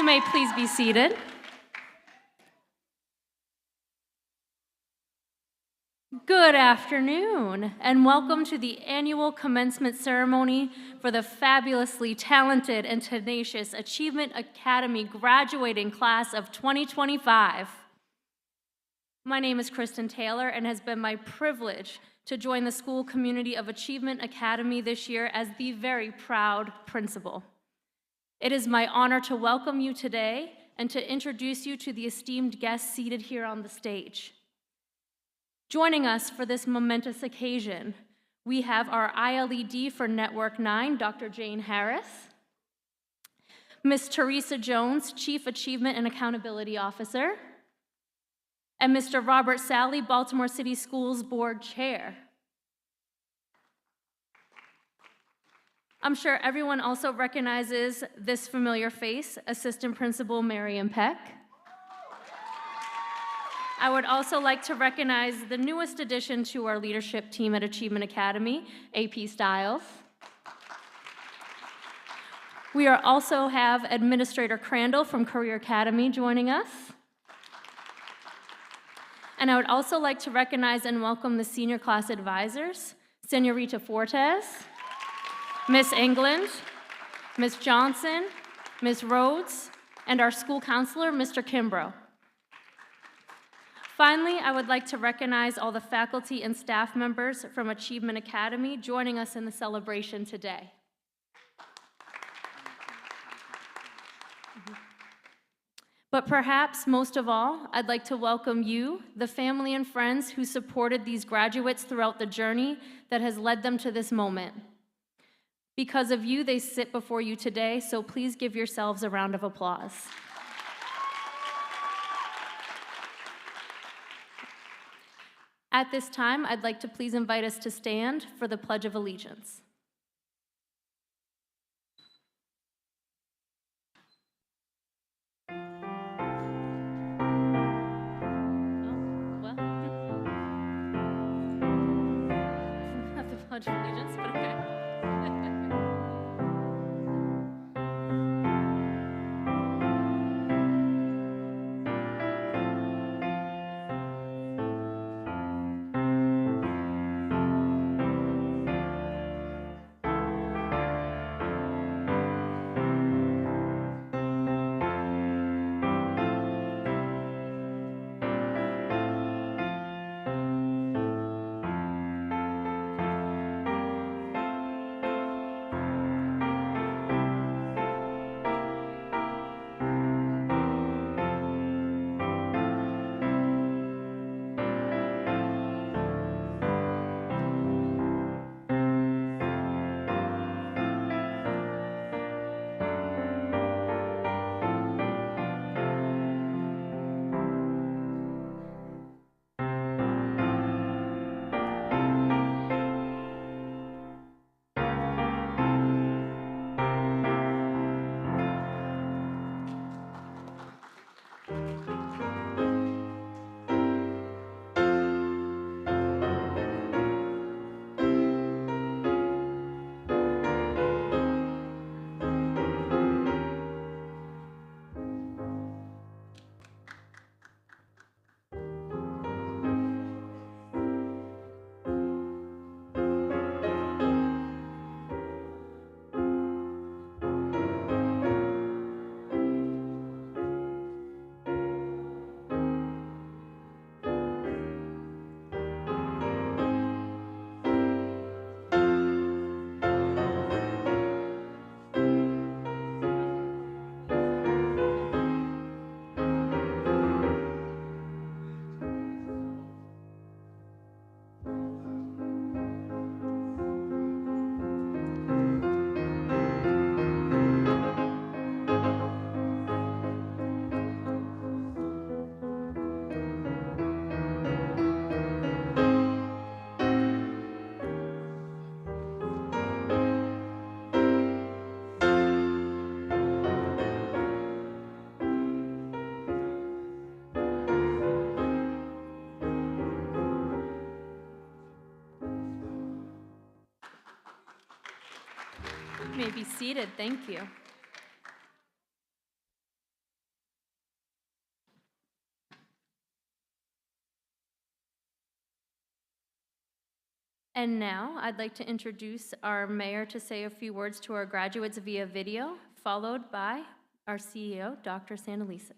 may please be seated. Good afternoon, and welcome to the annual commencement ceremony for the fabulously talented and tenacious Achievement Academy graduating class of 2025. My name is Kristen Taylor, and it has been my privilege to join the school community of Achievement Academy this year as the very proud principal. It is my honor to welcome you today and to introduce you to the esteemed guests seated here on the stage. Joining us for this momentous occasion, we have our ILED for Network 9, Dr. Jane Harris, Ms. Teresa Jones, Chief Achievement and Accountability Officer, and Mr. Robert Sally, Baltimore City Schools Board Chair. I'm sure everyone also recognizes this familiar face, Assistant Principal Marion Peck. I would also like to recognize the newest addition to our leadership team at Achievement Academy, AP Stiles. We also have Administrator Crandall from Career Academy joining us. And I would also like to recognize and welcome the senior class advisors, Senorita Fortes, Miss England, Miss Johnson, Miss Rhodes, and our school counselor, Mr. Kimbrough. Finally, I would like to recognize all the faculty and staff members from Achievement Academy joining us in the celebration today. But perhaps most of all, I'd like to welcome you, the family and friends who supported these graduates throughout the journey that has led them to this moment. Because of you, they sit before you today, so please give yourselves a round of applause. At this time, I'd like to please invite us to stand for the Pledge of Allegiance. Not the Pledge of Allegiance, but okay. You may be seated. Thank you. And now I'd like to introduce our mayor to say a few words to our graduates via video, followed by our CEO, Dr. Sandelises.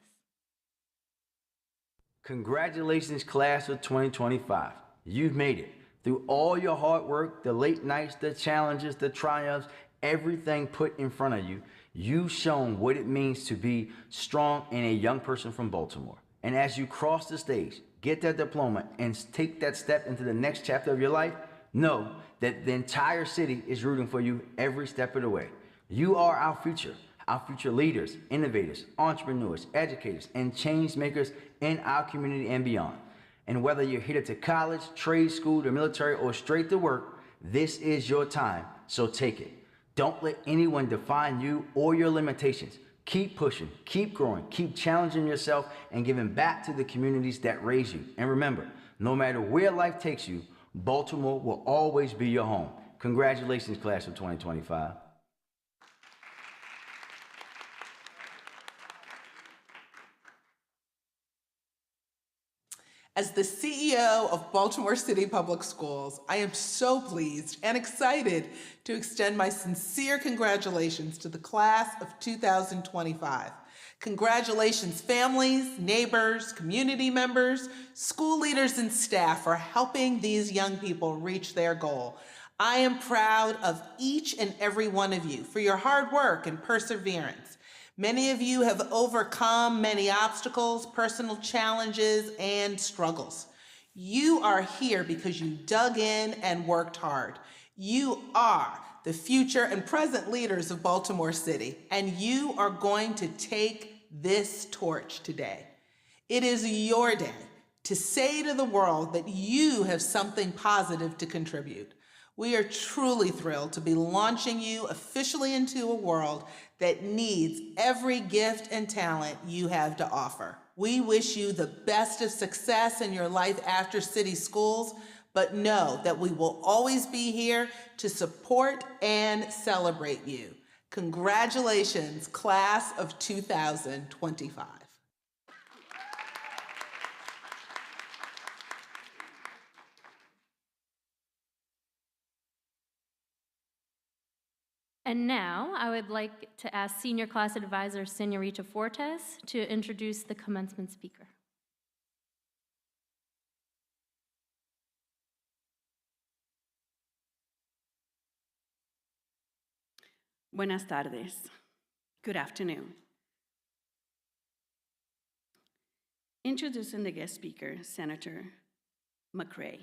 Congratulations, class of 2025. You've made it. Through all your hard work, the late nights, the challenges, the triumphs, everything put in front of you, you've shown what it means to be strong and a young person from Baltimore. And as you cross the stage, get that diploma, and take that step into the next chapter of your life, know that the entire city is rooting for you every step of the way. You are our future leaders, innovators, entrepreneurs, educators, and change makers in our community and beyond. And whether you're headed to college, trade school, the military, or straight to work, this is your time, so take it. Don't let anyone define you or your limitations. Keep pushing, keep growing, keep challenging yourself, and giving back to the communities that raise you. And remember, no matter where life takes you, Baltimore will always be your home. Congratulations, class of 2025. As the CEO of Baltimore City Public Schools, I am so pleased and excited to extend my sincere congratulations to the class of 2025. Congratulations, families, neighbors, community members, school leaders, and staff for helping these young people reach their goal. I am proud of each and every one of you for your hard work and perseverance. Many of you have overcome many obstacles, personal challenges, and struggles. You are here because you dug in and worked hard. You are the future and present leaders of Baltimore City, and you are going to take this torch today. It is your day to say to the world that you have something positive to contribute. We are truly thrilled to be launching you officially into a world that needs every gift and talent you have to offer. We wish you the best of success in your life after city schools, but know that we will always be here to support and celebrate you. Congratulations, class of 2025. And now I would like to ask Senior Class Advisor Senorita Fortes to introduce the commencement speaker. Buenas tardes. Good afternoon. Introducing the guest speaker, Senator McCray.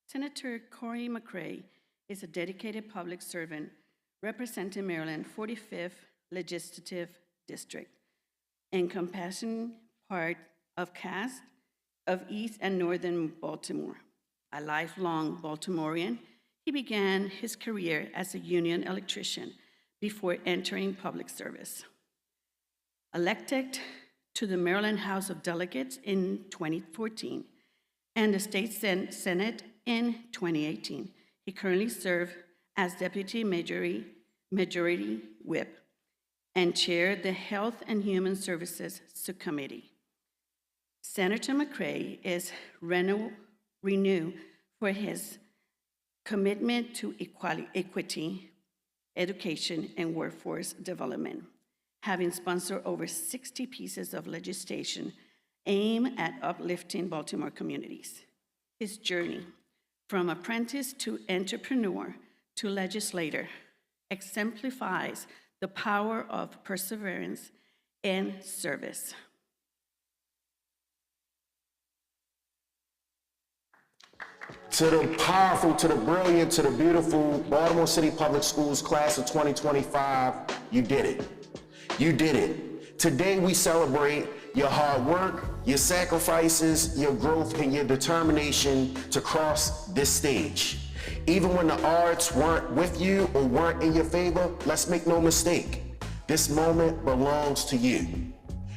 Senator Cory McCray is a dedicated public servant representing Maryland's 45th Legislative District, encompassing part of CAST of East and Northern Baltimore. A lifelong Baltimorean, he began his career as a union electrician before entering public service. Elected to the Maryland House of Delegates in 2014 and the State Senate in 2018, he currently serves as Deputy Majority Whip and chaired the Health and Human Services Subcommittee. Senator McCray is renewed for his commitment to equity, education, and workforce development, having sponsored over 60 pieces of legislation aimed at uplifting Baltimore communities. His journey from apprentice to entrepreneur to legislator exemplifies the power of perseverance and service. To the powerful, to the brilliant, to the beautiful Baltimore City Public Schools class of 2025, you did it. You did it. Today we celebrate your hard work, your sacrifices, your growth, and your determination to cross this stage. Even when the odds weren't with you or weren't in your favor, let's make no mistake, this moment belongs to you.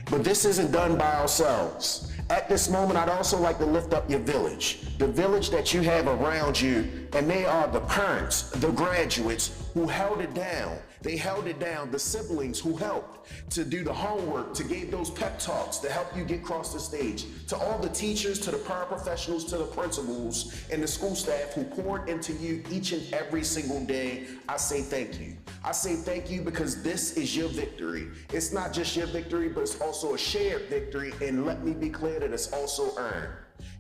But this isn't done by ourselves. At this moment, I'd also like to lift up your village, the village that you have around you And they are the parents, the graduates who held it down. They held it down, the siblings who helped to do the homework, to give those pep talks, to help you get across the stage. To all the teachers, to the paraprofessionals, to the principals, and the school staff who poured into you each and every single day, I say thank you. I say thank you because this is your victory. It's not just your victory, but it's also a shared victory, and let me be clear that it's also earned.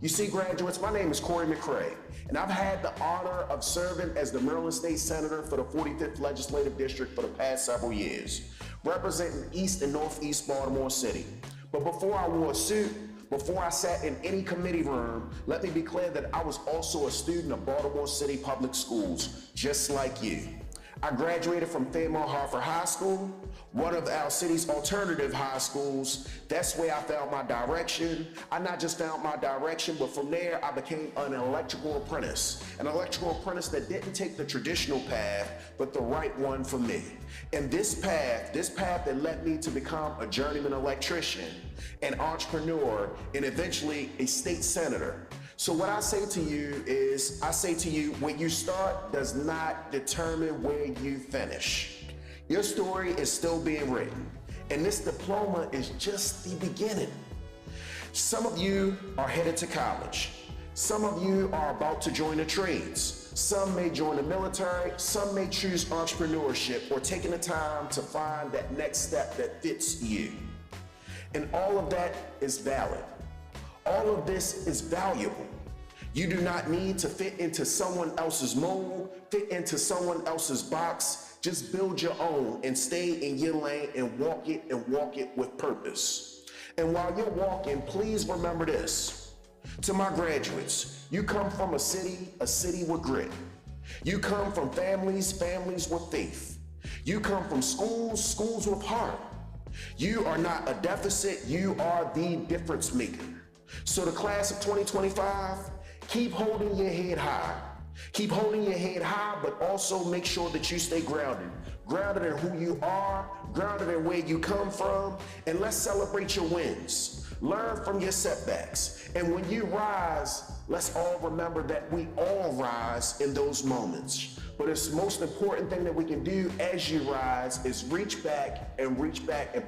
You see, graduates, my name is Corey McCray, and I've had the honor of serving as the Maryland State Senator for the 45th Legislative District for the past several years, representing East and Northeast Baltimore City. But before I wore a suit, before I sat in any committee room, let me be clear that I was also a student of Baltimore City Public Schools, just like you. I graduated from Fairmont Harford High School, one of our city's alternative high schools. That's where I found my direction. I not just found my direction, but from there I became an electrical apprentice. An electrical apprentice that didn't take the traditional path, but the right one for me. And this path that led me to become a journeyman electrician, an entrepreneur, and eventually a state senator. So what I say to you is, I say to you, when you start does not determine where you finish. Your story is still being written, and this diploma is just the beginning. Some of you are headed to college. Some of you are about to join the trades. Some may join the military. Some may choose entrepreneurship or taking the time to find that next step that fits you. And all of that is valid. All of this is valuable. You do not need to fit into someone else's mold, fit into someone else's box. Just build your own and stay in your lane and walk it with purpose. And while you're walking, please remember this. To my graduates, you come from a city with grit. You come from families with faith. You come from schools with heart. You are not a deficit, you are the difference maker. So the class of 2025, keep holding your head high. Keep holding your head high, but also make sure that you stay grounded. Grounded in who you are, grounded in where you come from, and let's celebrate your wins. Learn from your setbacks. And when you rise, let's all remember that we all rise in those moments. But the most important thing that we can do as you rise is reach back and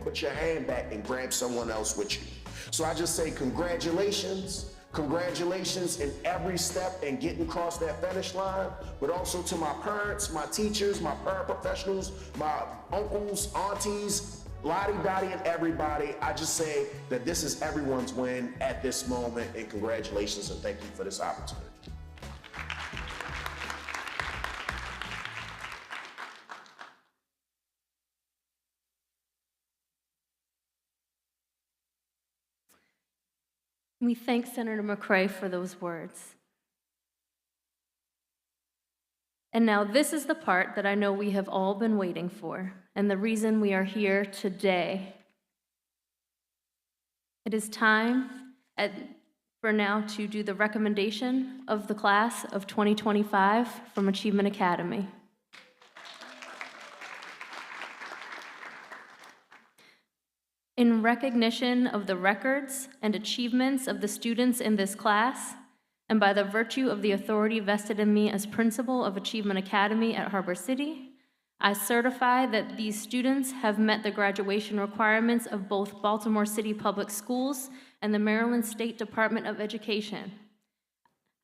put your hand back and grab someone else with you. So I just say congratulations in every step and getting across that finish line, but also to my parents, my teachers, my paraprofessionals, my uncles, aunties, lottie-dottie and everybody. I just say that this is everyone's win at this moment, and congratulations and thank you for this opportunity. We thank Senator McCray for those words. And now this is the part that I know we have all been waiting for, and the reason we are here today. It is time for now to do the recommendation of the class of 2025 from Achievement Academy. In recognition of the records and achievements of the students in this class, and by the virtue of the authority vested in me as principal of Achievement Academy at Harbor City, I certify that these students have met the graduation requirements of both Baltimore City Public Schools and the Maryland State Department of Education.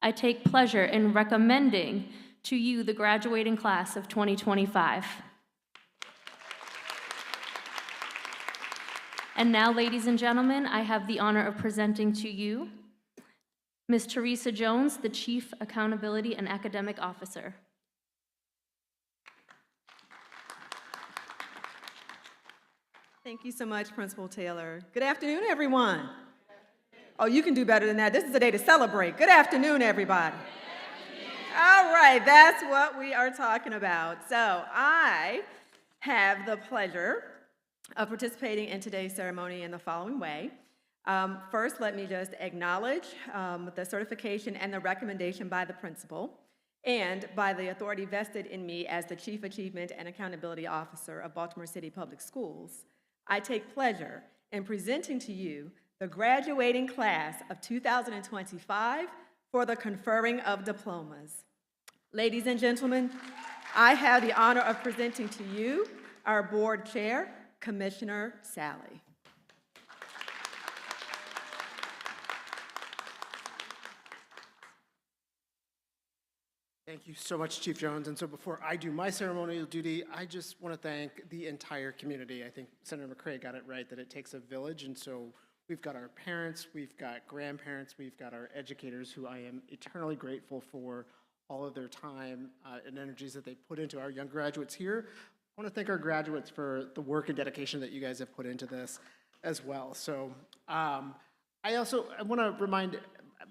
I take pleasure in recommending to you the graduating class of 2025. And now, ladies and gentlemen, I have the honor of presenting to you Ms. Teresa Jones, the Chief Accountability and Academic Officer. Thank you so much, Principal Taylor. Good afternoon, everyone. Oh, you can do better than that. This is a day to celebrate. Good afternoon, everybody. All right, that's what we are talking about. So I have the pleasure of participating in today's ceremony in the following way. First, let me just acknowledge the certification and the recommendation by the principal and by the authority vested in me as the Chief Achievement and Accountability Officer of Baltimore City Public Schools. I take pleasure in presenting to you the graduating class of 2025 for the conferring of diplomas. Ladies and gentlemen, I have the honor of presenting to you our board chair, Commissioner Sally. Thank you so much, Chief Jones. And so before I do my ceremonial duty, I just want to thank the entire community. I think Senator McCray got it right, that it takes a village. And so we've got our parents, we've got grandparents, we've got our educators, who I am eternally grateful for all of their time and energies that they put into our young graduates here. I want to thank our graduates for the work and dedication that you guys have put into this as well. So I want to remind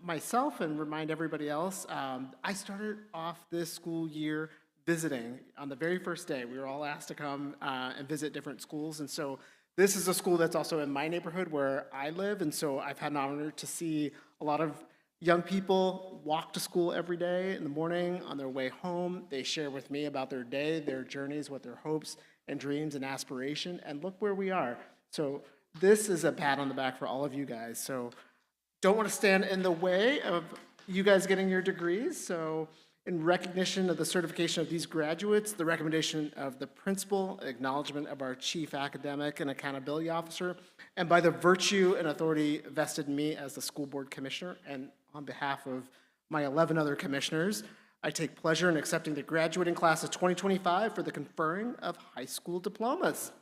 myself and remind everybody else, I started off this school year visiting on the very first day. We were all asked to come and visit different schools. And so this is a school that's also in my neighborhood where I live. And so I've had an honor to see a lot of young people walk to school every day in the morning on their way home. They share with me about their day, their journeys, what their hopes and dreams and aspiration. And look where we are. So this is a pat on the back for all of you guys. So don't want to stand in the way of you guys getting your degrees. So in recognition of the certification of these graduates, the recommendation of the principal, acknowledgement of our chief academic and accountability officer, and by the virtue and authority vested in me as the school board commissioner, and on behalf of my 11 other commissioners, I take pleasure in accepting the graduating class of 2025 for the conferring of high school diplomas.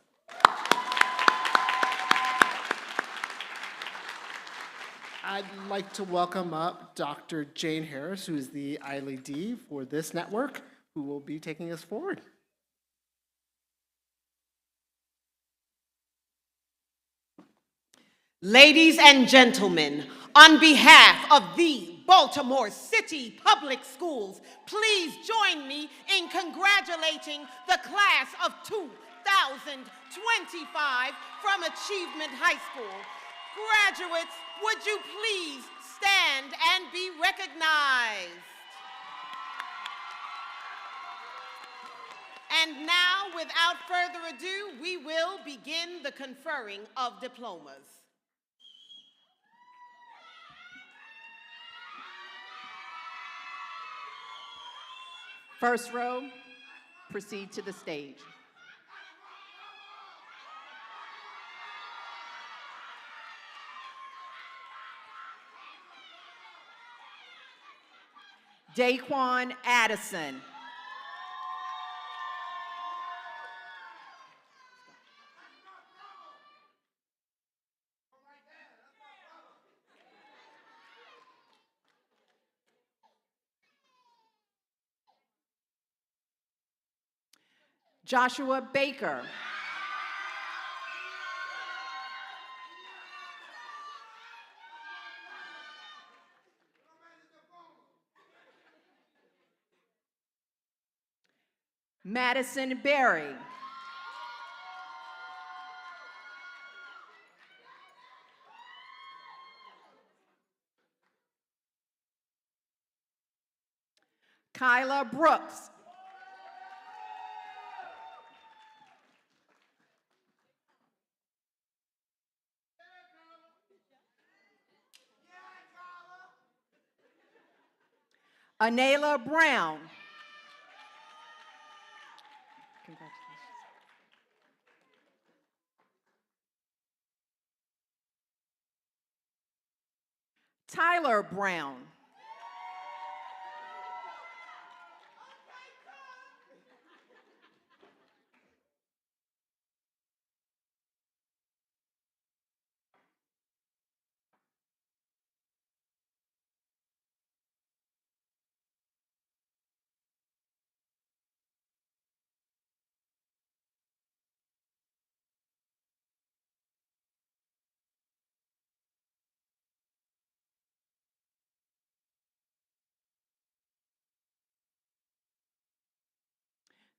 I'd like to welcome up Dr. Jane Harris, who is the ILED for this network, who will be taking us forward. Ladies and gentlemen, on behalf of the Baltimore City Public Schools, please join me in congratulating the class of 2025 from Achievement High School. Graduates, would you please stand and be recognized? And now, without further ado, we will begin the conferring of diplomas. First row, proceed to the stage. Daquan Addison. Joshua Baker. Madison Berry. Kyla Brooks. Anela Brown. Congratulations. Tyler Brown.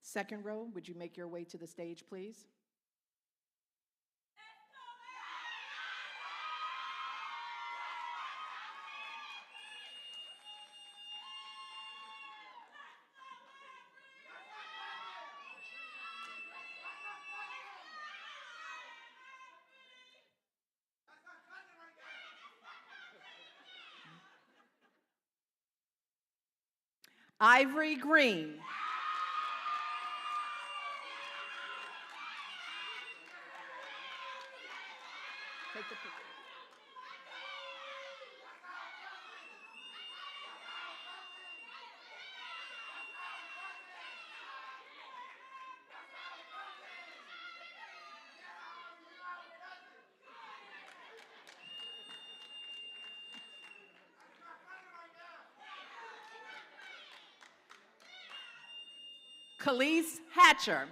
Second row, would you make your way to the stage, please? Ivory Green. Take the picture. Khalees Hatcher.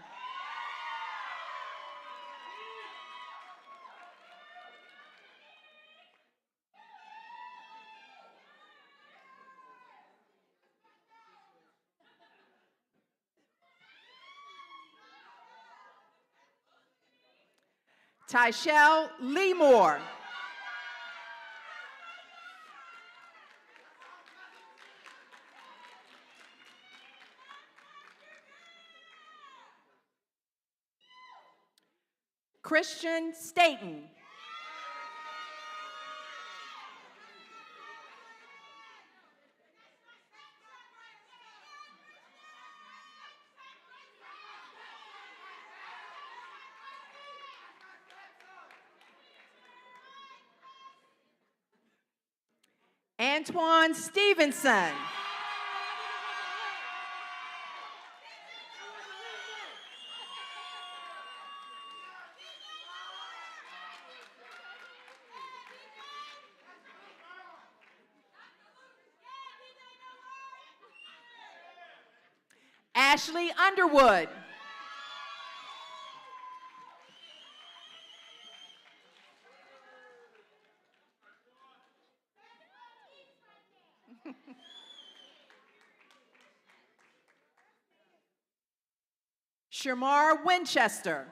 Tyshell Leemore. Christian Staten. Antoine Stevenson. Ashley Underwood. Shamar Winchester.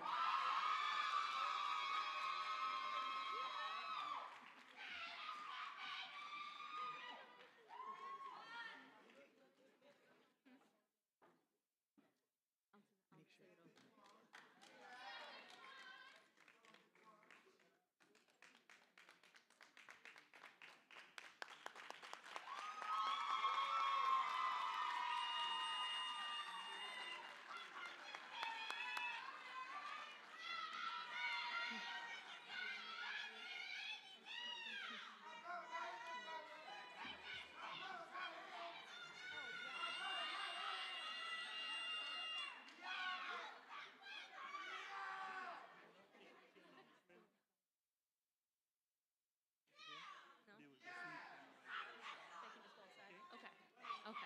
Okay.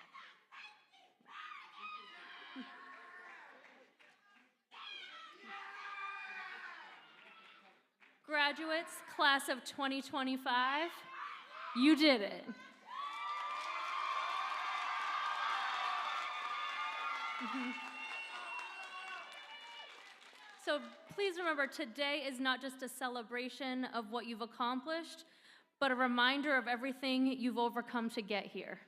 Graduates, class of 2025, you did it. So please remember, today is not just a celebration of what you've accomplished, but a reminder of everything you've overcome to get here.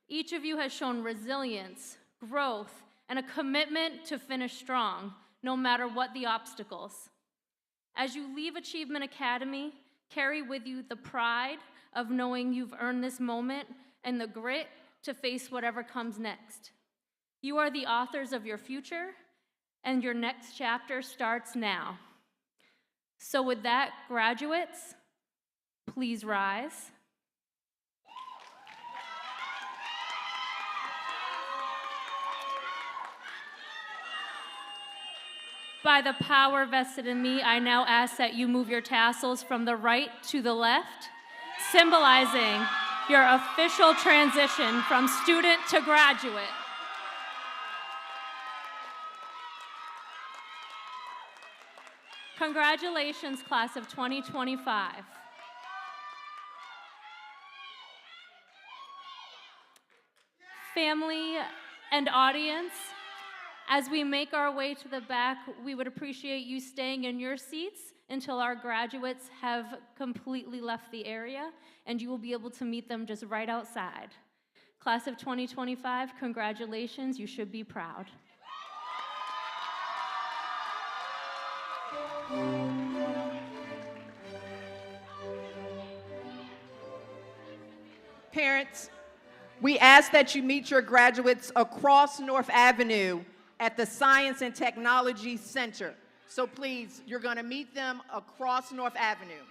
Each of you has shown resilience, growth, and a commitment to finish strong, no matter what the obstacles. As you leave Achievement Academy, carry with you the pride of knowing you've earned this moment and the grit to face whatever comes next. You are the authors of your future, and your next chapter starts now. So with that, graduates, please rise. By the power vested in me, I now ask that you move your tassels from the right to the left, symbolizing your official transition from student to graduate. Congratulations, class of 2025. Family and audience, as we make our way to the back, we would appreciate you staying in your seats until our graduates have completely left the area, and you will be able to meet them just right outside. Class of 2025, congratulations, you should be proud. Parents, We ask that you meet your graduates across North Avenue at the Science and Technology Center. So please, you're going to meet them across North Avenue.